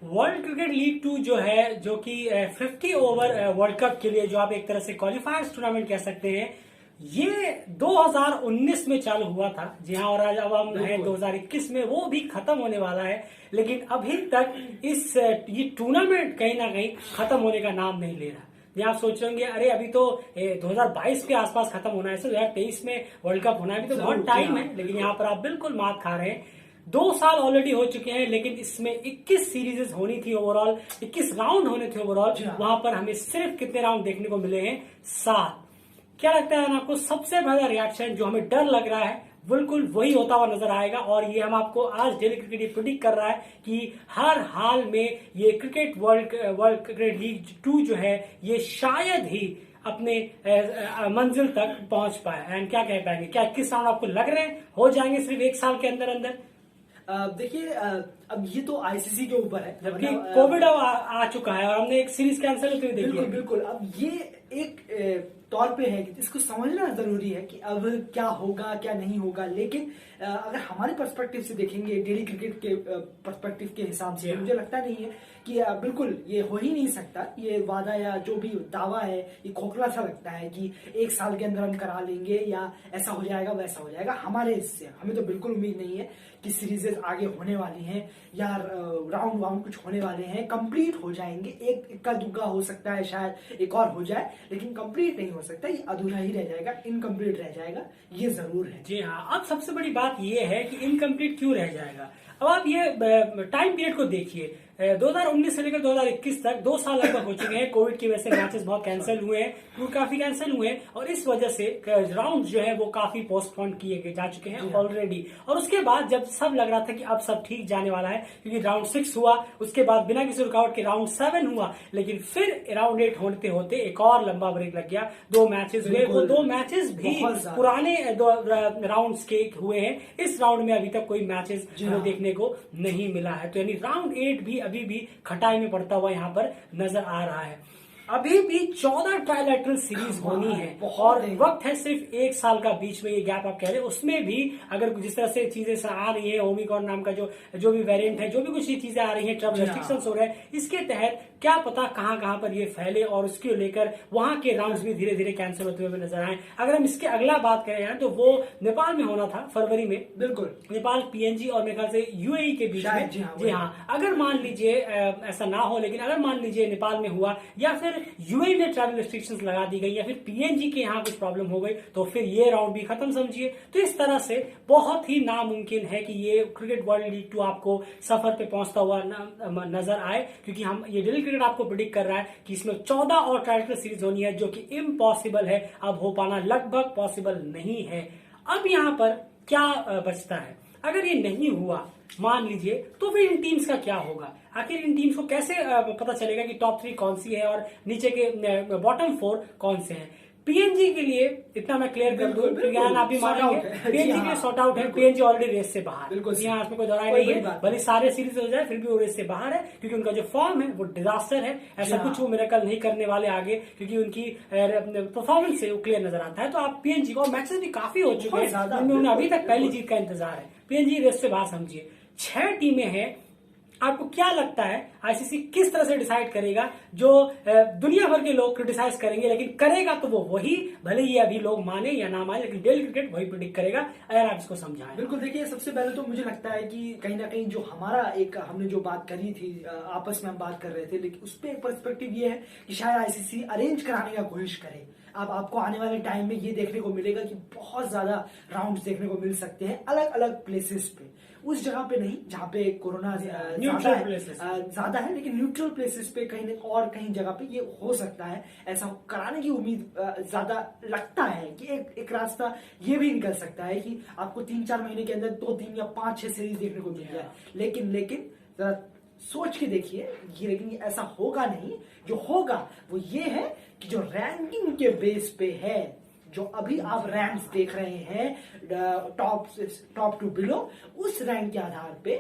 World cricket league 2 जो है, जो कि 50 ओवर वर्ल्ड कप के लिए, जो आप एक तरह से क्वालिफायर्स टूर्नामेंट कह सकते हैं, ये 2019 में चालू हुआ था। जी हाँ, और आज अब हम हैं 2021 में, वो भी खत्म होने वाला है। लेकिन अभी तक ये टूर्नामेंट कहीं ना कहीं खत्म होने का नाम नहीं ले रहा। जी आप सोच रहे होंगे, अरे अभी तो 2022 के आसपास खत्म होना है, 2023 में वर्ल्ड कप होना है, अभी तो बहुत टाइम है। लेकिन यहाँ पर आप बिल्कुल मात खा रहे हैं। 2 साल ऑलरेडी हो चुके हैं, लेकिन इसमें 21 सीरीजेस होनी थी ओवरऑल, 21 राउंड होने थे ओवरऑल। वहां पर हमें सिर्फ कितने राउंड देखने को मिले हैं? 7। क्या लगता है आपको सबसे पहला रिएक्शन जो हमें डर लग रहा है, बिल्कुल वही होता हुआ नजर आएगा। और ये हम आपको आज डेली क्रिकेट प्रेडिक्ट कर रहा है कि हर हाल में ये वर्ल्ड क्रिकेट लीग 2 जो है, ये शायद ही अपने मंजिल तक पहुंच पाए। एंड क्या कह पाएंगे, क्या 21 राउंड आपको लग रहे हैं हो जाएंगे सिर्फ 1 साल के अंदर अंदर? देखिए, अब ये तो आईसीसी के ऊपर है, जबकि कोविड आ चुका है और हमने एक सीरीज कैंसिल होते हुए देखी है। बिल्कुल। अब ये एक तौर पे है कि इसको समझना जरूरी है कि अब क्या होगा क्या नहीं होगा। लेकिन अगर हमारे पर्सपेक्टिव से देखेंगे, डेली क्रिकेट के पर्सपेक्टिव के हिसाब से, मुझे लगता नहीं है कि बिल्कुल ये हो ही नहीं सकता। ये वादा या जो भी दावा है, ये खोखला सा लगता है कि 1 साल के अंदर हम करा लेंगे या ऐसा हो जाएगा वैसा हो जाएगा। हमारे इससे हमें तो बिल्कुल उम्मीद नहीं है कि सीरीजेस आगे होने वाली हैं या राउंड वाउंड कुछ होने वाले हैं, कंप्लीट हो जाएंगे। एक इक्का दुग्गा हो सकता है, शायद एक और हो जाए, लेकिन कंप्लीट नहीं हो सकता। ये अधूरा ही रह जाएगा, इनकम्प्लीट रह जाएगा, ये जरूर है। जी हाँ, अब सबसे बड़ी बात ये है कि इनकम्प्लीट क्यों रह जाएगा। अब आप ये टाइम पीरियड को देखिए, 2019 से लेकर 2021 तक 2 साल लगभग हो चुके हैं। कोविड की वजह से मैचेस बहुत कैंसिल हुए हैं, टूर काफी कैंसिल हुए हैं, और इस वजह से राउंड जो है वो काफी पोस्टपोन किए जा चुके हैं ऑलरेडी। और उसके बाद जब सब लग रहा था कि अब सब ठीक जाने वाला है, क्योंकि राउंड 6 हुआ, उसके बाद बिना किसी रुकावट के राउंड 7 हुआ, लेकिन फिर राउंड 8 होते होते एक और लंबा ब्रेक लग गया। 2 मैचेस हुए, वो 2 मैचेस भी पुराने राउंड के हुए हैं। इस राउंड में अभी तक कोई मैचेस देखने को नहीं मिला है। तो यानी राउंड 8 भी अभी भी खटाई में पड़ता हुआ यहाँ पर नजर आ रहा है। अभी भी 14 ट्रायलैटरल सीरीज होनी है और वक्त है सिर्फ 1 साल का। बीच में ये गैप आप कह रहे हैं, उसमें भी अगर जिस तरह से चीजें आ रही है, ओमिक्रॉन नाम का जो भी वेरिएंट है, जो भी कुछ ये चीजें आ रही हैं, ट्रैवल रेस्ट्रिक्शंस हो रहे हैं, इसके तहत क्या पता कहां पर ये फैले और उसको लेकर वहां के राउंड्स भी धीरे धीरे कैंसिल होते हुए नजर आए। अगर हम इसके अगला बात करें यार, तो वो नेपाल में होना था फरवरी में। बिल्कुल, नेपाल, पीएनजी और मेरे ख्याल से यूएई के बीच में। जी हाँ, अगर मान लीजिए ऐसा ना हो, लेकिन अगर मान लीजिए नेपाल में हुआ या फिर यूएई में ट्रैवल रिस्ट्रिक्शंस लगा दी गई या फिर पीएनजी के यहाँ कुछ प्रॉब्लम हो गई, तो फिर ये राउंड भी खत्म समझिए। तो इस तरह से बहुत ही नामुमकिन है कि ये क्रिकेट वर्ल्ड लीग 2 आपको सफर पे पहुंचता हुआ नजर आए, क्योंकि हम ये डेली क्रिकेट आपको प्रेडिक्ट कर रहा है कि इसमें 14 और ट्रायलैटरल सीरीज होनी है, जो कि इम्पॉसिबल है। अब हो पाना लगभग पॉसिबल नहीं है। अब यहाँ पर क्या बचता है? अगर ये नहीं हुआ मान लीजिए, तो फिर इन टीम्स का क्या होगा? आखिर इन टीम्स को कैसे पता चलेगा कि टॉप 3 कौन सी है और नीचे के बॉटम 4 कौन से हैं? पीएनजी के लिए इतना मैं क्लियर कर दूं, ज्ञान आप भी मानेंगे, पीएनजी के लिए सॉर्ट आउट है। पीएनजी ऑलरेडी रेस से बाहर, यहाँ इसमें कोई दोहराई नहीं है। भले सारे सीरीज हो जाए, फिर भी वो रेस से बाहर है, क्योंकि उनका जो फॉर्म है वो डिजास्टर है। ऐसा कुछ वो मिरेकल नहीं करने वाले आगे, क्योंकि उनकी परफॉर्मेंस से वो क्लियर नजर आता है। तो आप पीएनजी को, मैचेस भी काफी हो चुके हैं, उन्हें अभी तक पहली जीत का इंतजार है। पीएनजी रेस से बाहर समझिए। 6 टीमें हैं। आपको क्या लगता है आईसीसी किस तरह से डिसाइड करेगा? जो दुनिया भर के लोग क्रिटिसाइज करेंगे, लेकिन करेगा तो वो वही, भले ही अभी लोग माने या ना माने, लेकिन डेली क्रिकेट वही प्रेडिक्ट करेगा। अगर आप इसको समझाएं। बिल्कुल, देखिए, सबसे पहले तो मुझे लगता है कि कहीं ना कहीं जो हमारा हमने जो बात करी थी, आपस में हम बात कर रहे थे, लेकिन उस पर एक पर्सपेक्टिव ये है कि शायद आईसीसी अरेंज कराने का कोशिश करे। अब आपको आने वाले टाइम में ये देखने को मिलेगा कि बहुत ज्यादा राउंड्स देखने को मिल सकते हैं अलग अलग प्लेसेस पे। उस जगह पे नहीं जहाँ पे कोरोना ज्यादा है, लेकिन न्यूट्रल प्लेसेस पे कहीं जगह पे ये हो सकता है। ऐसा कराने की उम्मीद ज्यादा लगता है कि एक रास्ता ये भी निकल सकता है कि आपको 3-4 महीने के अंदर 2, 3 या 5-6 सीरीज देखने को मिल जाए। लेकिन जरा सोच के देखिए, लेकिन ये ऐसा होगा नहीं। जो होगा वो ये है कि जो रैंकिंग के बेस पे है, जो अभी आप रैंक्स देख रहे हैं टॉप टू बिलो, उस रैंक के आधार पे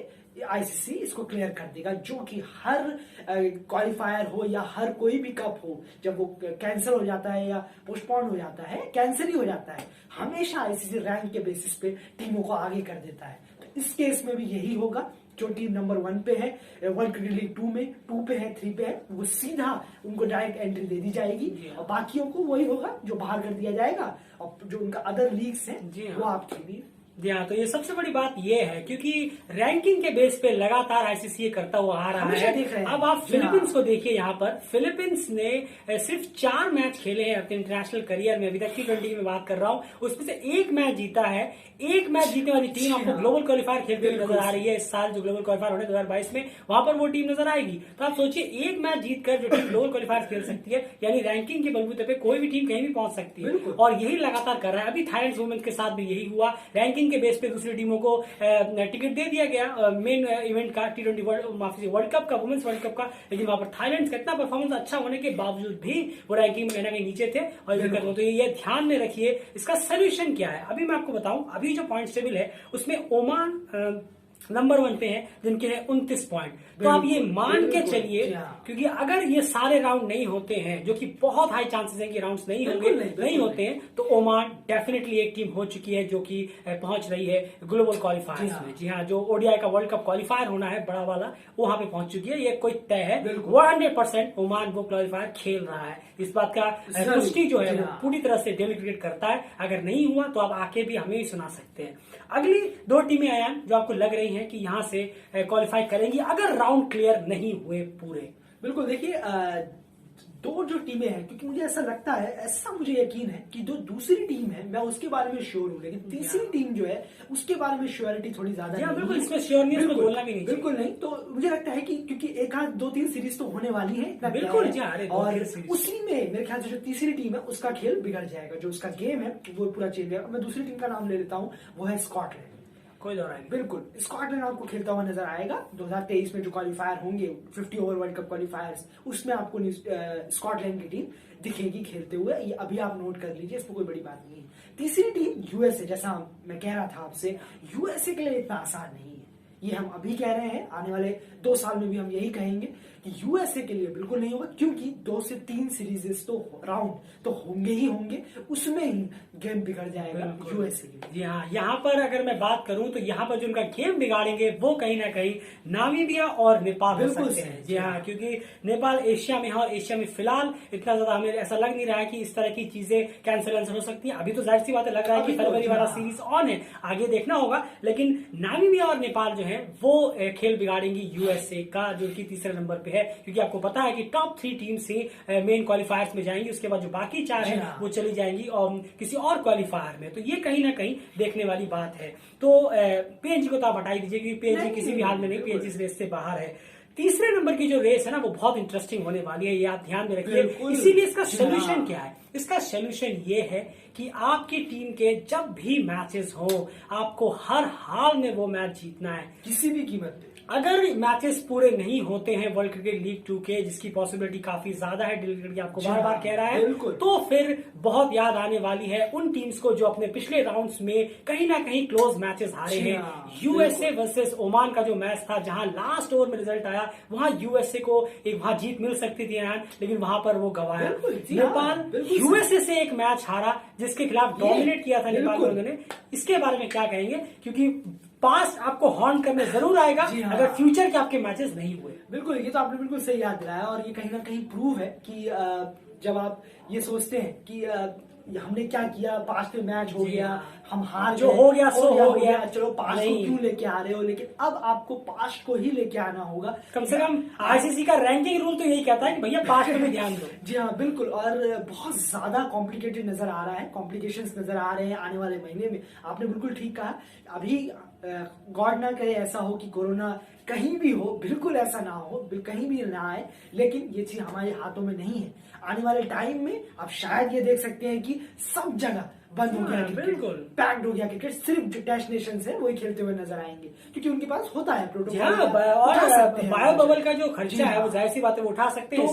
आईसीसी इसको क्लियर कर देगा। जो कि हर क्वालिफायर हो या हर कोई भी कप हो, जब वो कैंसिल हो जाता है या पोस्टपोन हो जाता है, कैंसिल ही हो जाता है, हमेशा आईसीसी रैंक के बेसिस पे टीमों को आगे कर देता है। तो इस केस में भी यही होगा जो टीम नंबर 1 पे है वर्ल्ड क्रिकेट लीग 2 में, 2 पे है, 3 पे है, वो सीधा उनको डायरेक्ट एंट्री दे दी जाएगी और बाकियों को वही होगा जो बाहर कर दिया जाएगा और जो उनका अदर लीग्स हैं वो आप खेलिए। जी हाँ, तो ये सबसे बड़ी बात ये है क्योंकि रैंकिंग के बेस पे लगातार आईसीसी करता हुआ आ रहा है। अब आप फिलीपींस को देखिए, यहाँ पर फिलीपींस ने सिर्फ 4 मैच खेले हैं अपने इंटरनेशनल करियर में, अभी तक T20 में बात कर रहा हूँ, उसमें से 1 मैच जीता है। 1 मैच जीतने वाली टीम आपको ग्लोबल क्वालिफायर खेलते हुए नजर आ रही है इस साल, जो ग्लोबल क्वालिफायर होने 2022 में, वहां पर वो टीम नजर आएगी। तो आप सोचिए 1 मैच जीतकर जो टीम ग्लोबल क्वालिफायर खेल सकती है, यानी रैंकिंग के बलबूते पे कोई भी टीम कहीं भी पहुंच सकती है, और यही लगातार कर रहा है। अभी थाईलैंड वुमेन्स के साथ भी यही हुआ, रैंकिंग के बेस पे दूसरी टीमों को टिकट दे दिया गया मेन इवेंट का, T20 वर्ल्ड कप का, वुमेन्स वर्ल्ड कप का, लेकिन वहां पर थाईलैंड का इतना परफॉर्मेंस अच्छा होने के बावजूद भी वो रैंकिंग में कहीं ना कहीं नीचे थे और दिक्कत होती है। ये ध्यान में रखिए। इसका सोल्यूशन क्या है, अभी मैं आपको बताऊं। अभी जो पॉइंट टेबल है उसमें ओमान नंबर 1 पे है, जिनके हैं 29 पॉइंट। तो आप ये मान के चलिए, क्योंकि अगर ये सारे राउंड नहीं होते हैं, जो कि बहुत हाई चांसेस है कि राउंड्स नहीं होंगे, नहीं होते हैं, तो ओमान डेफिनेटली एक टीम हो चुकी है जो कि पहुंच रही है ग्लोबल क्वालिफायर्स में। जी हाँ, जो ओडीआई का वर्ल्ड कप क्वालिफायर होना है बड़ा वाला, वो वहां पे पहुंच चुकी है, ये कोई तय है। 100% ओमान वो क्वालिफायर खेल रहा है। इस बात का पुष्टि जो है वो पूरी तरह से डेली क्रिकेट करता है। अगर नहीं हुआ तो आप आके भी हमें ही सुना सकते हैं। अगली 2 टीमें आयान जो आपको लग रही हैं कि यहां से क्वालिफाई करेंगी अगर राउंड क्लियर नहीं हुए पूरे। बिल्कुल, देखिए 2 जो टीमें हैं, क्योंकि मुझे ऐसा लगता है, ऐसा मुझे यकीन है कि जो दूसरी टीम है मैं उसके बारे में श्योर हूँ, लेकिन तीसरी टीम जो है उसके बारे में श्योरिटी थोड़ी ज्यादा नहीं है। बिल्कुल, इसमें श्योरनेस में बोलना भी नहीं, बिल्कुल नहीं। तो मुझे लगता है कि क्योंकि 1-2-3 सीरीज तो होने वाली है, बिल्कुल, और उसी में मेरे ख्याल से जो तीसरी टीम है उसका खेल बिगड़ जाएगा, जो उसका गेम है वो पूरा चेंज है। मैं दूसरी टीम का नाम ले लेता हूँ, वो है स्कॉटलैंड। कोई दौरा नहीं, बिल्कुल स्कॉटलैंड आपको खेलता हुआ नजर आएगा। 2023 में जो क्वालिफायर होंगे 50 ओवर वर्ल्ड कप क्वालिफायर्स, उसमें आपको स्कॉटलैंड की टीम दिखेगी खेलते हुए। ये अभी आप नोट कर लीजिए, इसमें कोई बड़ी बात नहीं है। तीसरी टीम यूएसए, जैसा मैं कह रहा था आपसे, यूएसए के लिए इतना आसान नहीं है। ये हम अभी कह रहे हैं, आने वाले 2 साल में भी हम यही कहेंगे कि यूएसए के लिए बिल्कुल नहीं होगा, क्योंकि 2 से 3 सीरीजेस तो राउंड तो होंगे ही होंगे, उसमें ही गेम बिगड़ जाएगा यूएसए के। जी हाँ, यहाँ पर अगर मैं बात करूं तो यहाँ पर जो उनका गेम बिगाड़ेंगे वो कहीं ना कहीं नामीबिया और नेपाल हो सकते हैं। जी हाँ, क्योंकि नेपाल एशिया में है और एशिया में फिलहाल इतना ज्यादा हमें ऐसा लग नहीं रहा है कि इस तरह की चीजें कैंसिल हो सकती है। अभी तो जाहिर सी बात है, लग रहा है कि फरवरी वाला सीरीज ऑन है, आगे देखना होगा। लेकिन नामीबिया और नेपाल जो है वो खेल बिगाड़ेंगी यूएसए का, जो कि तीसरे नंबर पे है, क्योंकि आपको पता है कि टॉप 3 टीम से मेन क्वालिफायर्स में जाएंगी, उसके बाद जो बाकी 4 हैं वो चली जाएंगी और किसी और क्वालिफायर में। तो ये कहीं ना कहीं देखने वाली बात है। तो पीएनजी को तो आप हटा ही दीजिए, क्योंकि पीएनजी किसी भी हाल में नहीं, पीएनजी इस रेस से बाहर है। तीसरे नंबर की जो रेस है ना, वो बहुत इंटरेस्टिंग होने वाली है, ये आप ध्यान में रखिए। इसीलिए इसका सोल्यूशन क्या है? इसका सोल्यूशन ये है कि आपकी टीम के जब भी मैचेस हो, आपको हर हाल में वो मैच जीतना है, किसी भी कीमत पे। अगर मैचेस पूरे नहीं होते हैं वर्ल्ड क्रिकेट लीग 2 के, जिसकी पॉसिबिलिटी काफी ज्यादा है, दिल्ली क्रिकेट आपको बार बार कह रहा है, तो फिर बहुत याद आने वाली है उन टीम्स को जो अपने पिछले राउंड्स में कहीं ना कहीं क्लोज मैचेस हारे हैं। यूएसए वर्सेस ओमान का जो मैच था, जहां लास्ट ओवर में रिजल्ट आया, वहां यूएसए को एक वहां जीत मिल सकती थी, लेकिन वहां पर वो गवाया। नेपाल यूएसए से एक मैच हारा, जिसके खिलाफ डोमिनेट किया था नेपाल ने। इसके बारे में क्या कहेंगे, क्योंकि पास्ट आपको हॉर्न करने जरूर आएगा अगर फ्यूचर के आपके मैचेस नहीं हुए। बिल्कुल, ये तो आपने बिल्कुल सही याद दिलाया, और ये कहीं ना कहीं प्रूव है कि जब आप ये सोचते हैं कि हमने क्या किया, पास्ट में मैच हो गया, हम हार जो हो गया सो हो गया, चलो पास्ट को क्यों लेके आ रहे हो, लेकिन अब आपको पास्ट को ही लेके आना होगा। कम से कम आईसीसी का रैंकिंग रूल तो यही कहता है कि भैया पास्ट में ध्यान दो। जी हाँ, बिल्कुल, और बहुत ज्यादा कॉम्प्लिकेटेड नजर आ रहा है, कॉम्प्लिकेशंस नजर आ रहे हैं आने वाले महीने में। आपने बिल्कुल ठीक कहा। अभी गॉड ना करे ऐसा हो कि कोरोना कहीं भी हो, बिल्कुल ऐसा ना हो, कहीं भी ना आए, लेकिन ये चीज हमारे हाथों में नहीं है। आने वाले टाइम में आप शायद ये देख सकते हैं कि सब जगह बंद हो गया क्रिकेट, पैक्ड हो गया क्रिकेट, सिर्फ जो टेस्ट नेशंस है वही खेलते हुए नजर आएंगे, क्योंकि उनके पास होता है प्रोटोकॉल, और बायो बबल का जो खर्चा है वो जाहिर सी बात है वो उठा सकते हैं,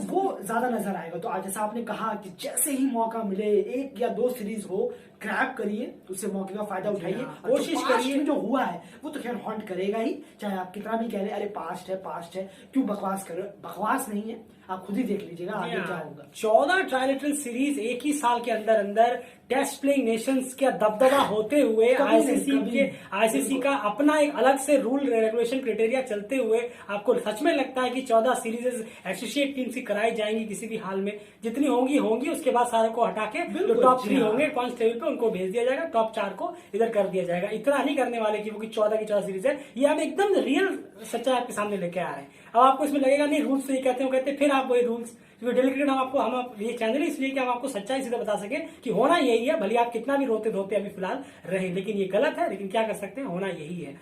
वो ज्यादा नजर आएगा। तो आज जैसा आपने कहा कि जैसे ही मौका मिले, 1 या 2 सीरीज हो, ग्रैब करिए, उससे मौके का फायदा उठाइए, हाँ, और जो कोशिश past करिए। में जो हुआ है वो तो खैर हॉन्ट करेगा ही, चाहे आप कितना भी कह लें अरे पास्ट है, क्यों बकवास कर रहे हो, बकवास नहीं है, आप खुद ही देख लीजिएगा आगे क्या होगा। 14 ट्रायलेटरल सीरीज एक ही साल के अंदर अंदर टेस्ट प्लेइंग नेशंस का दबदबा होते हुए कभी नहीं, आईसीसी कभी के नहीं। आईसीसी का अपना एक अलग से रूल रेगुलेशन क्राइटेरिया चलते हुए आपको सच में लगता है कि 14 सीरीज एसोसिएट टीम से कराई जाएंगी किसी भी हाल में, जितनी होंगी उसके बाद सारे को हटा के जो बिल्कुल, टॉप 3 जी हाँ। होंगे पॉइंट्स टेबल पे उनको भेज दिया जाएगा, टॉप 4 को इधर कर दिया जाएगा। इतना नहीं करने वाले कि वो 14 की 14 सीरीज है, ये हम एकदम रियल सच्चाई आपके सामने लेके आ रहे हैं। अब आपको इसमें लगेगा नहीं रूल्स तो ये कहते हैं, फिर आप वही रूल्स, क्योंकि डेली क्रिकेट हम ये चैनल इसलिए कि हम आपको सच्चाई सीधे बता सके कि होना यही है, भले आप कितना भी रोते धोते अभी फिलहाल रहे, लेकिन ये गलत है, लेकिन क्या कर सकते हैं, होना यही है।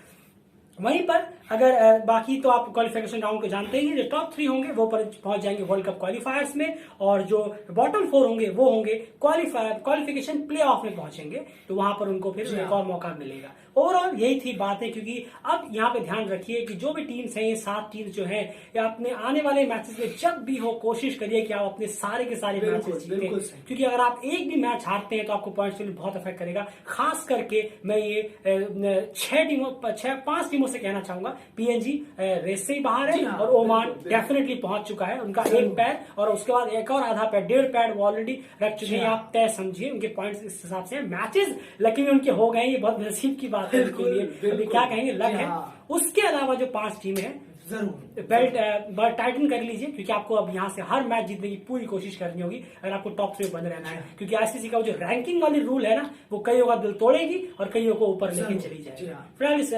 वहीं पर अगर बाकी तो आप क्वालिफिकेशन राउंड को जानते ही हैं, जो टॉप 3 होंगे वो पर पहुंच जाएंगे वर्ल्ड कप क्वालिफायर्स में, और जो बॉटम 4 होंगे वो होंगे क्वालिफिकेशन प्ले ऑफ में पहुंचेंगे, तो वहां पर उनको फिर एक और मौका मिलेगा। ओवरऑल यही थी बात है, क्योंकि अब यहाँ पे ध्यान रखिए कि जो भी टीम्स हैं, ये 7 टीम्स जो हैं, या अपने आने वाले मैचेस में जब भी हो कोशिश करिए कि आप अपने सारे के सारे मैचेस जीतें, क्योंकि अगर आप एक भी मैच हारते हैं तो आपको पॉइंट्स में बहुत इफेक्ट करेगा। खास करके मैं ये 5 टीमों से कहना चाहूंगा, पीएनजी रेस से ही बाहर है, और ओमान डेफिनेटली पहुंच चुका है, उनका एक पैर और उसके बाद एक और आधा पैर, 1.5 पैर वो ऑलरेडी रख चुके हैं, आप तय समझिए उनके पॉइंट्स इस हिसाब से। मैचेस लकी में उनके हो गए, ये बहुत नसीब की बात है उनके लिए, अभी क्या कहेंगे, लक है। उसके अलावा जो 5 टीमें हैं जरूर बेल्ट टाइटन कर लीजिए, क्योंकि आपको अब यहाँ से हर मैच जीतने की पूरी कोशिश करनी होगी अगर आपको टॉप 3 बने रहना है, क्योंकि आईसीसी का जो रैंकिंग वाली रूल है ना, वो कईयों का दिल तोड़ेगी और कईयों को ऊपर लेके चली जाएगी। फिलहाल इस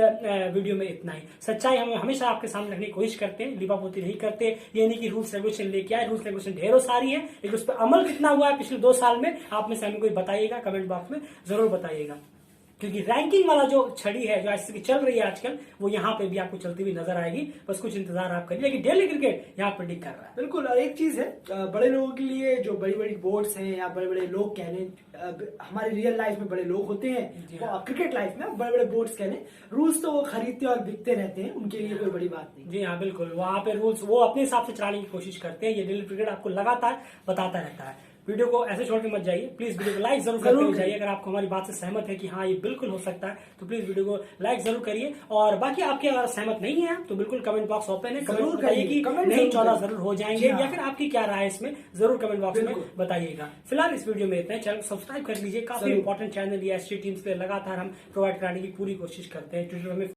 वीडियो में इतना ही। सच्चाई हम हमेशा आपके सामने रखने की कोशिश करते हैं, लिपापोती नहीं करते। ये नहीं कि रूल्स रेगुलेशन लेके आए, रूल्स रेगुलेशन ढेरों सारी है, लेकिन उस पर अमल कितना हुआ है पिछले 2 साल में, आप में से हमें कोई बताइएगा, कमेंट बॉक्स में जरूर बताइएगा। क्योंकि रैंकिंग वाला जो छड़ी है जो आईसीसी की चल रही है आजकल, वो यहाँ पे भी आपको चलती हुई नजर आएगी, बस कुछ इंतजार आप करिए, लेकिन डेली क्रिकेट यहाँ प्रेडिक्ट कर रहा है। बिल्कुल। और एक चीज है, बड़े लोगों के लिए जो बड़ी बड़ी बोर्ड्स हैं या बड़े बड़े लोग कह लें, हमारे रियल लाइफ में बड़े लोग होते हैं, क्रिकेट लाइफ में बड़े बड़े बोर्ड्स कह लें, रूल्स तो वो खरीदते और बिकते रहते हैं, उनके लिए कोई बड़ी बात नहीं। जी हाँ बिल्कुल, वहाँ पे रूल्स वो अपने हिसाब से चलाने की कोशिश करते हैं। ये डेली क्रिकेट आपको लगातार बताता रहता है। वीडियो को ऐसे छोड़ के मत जाइए, प्लीज वीडियो को लाइक जरूर करके जाइए। अगर आपको हमारी बात से सहमत है कि हाँ ये बिल्कुल हो सकता है, तो प्लीज वीडियो को लाइक जरूर करिए। और बाकी आपके अगर सहमत नहीं है तो बिल्कुल कमेंट बॉक्स ओपन है, कमेंट बताइए कि नहीं 14 जरूर हो जाएंगे, या फिर आपकी क्या राय है इसमें, जरूर कमेंट बॉक्स में बताइएगा। फिलहाल इस वीडियो में इतना, चैनल सब्सक्राइब कर लीजिए, काफी इंपॉर्टेंट चैनल ये एसटी टीम्स पे लगातार हम प्रोवाइड कराने की पूरी कोशिश करते हैं। ट्विटर में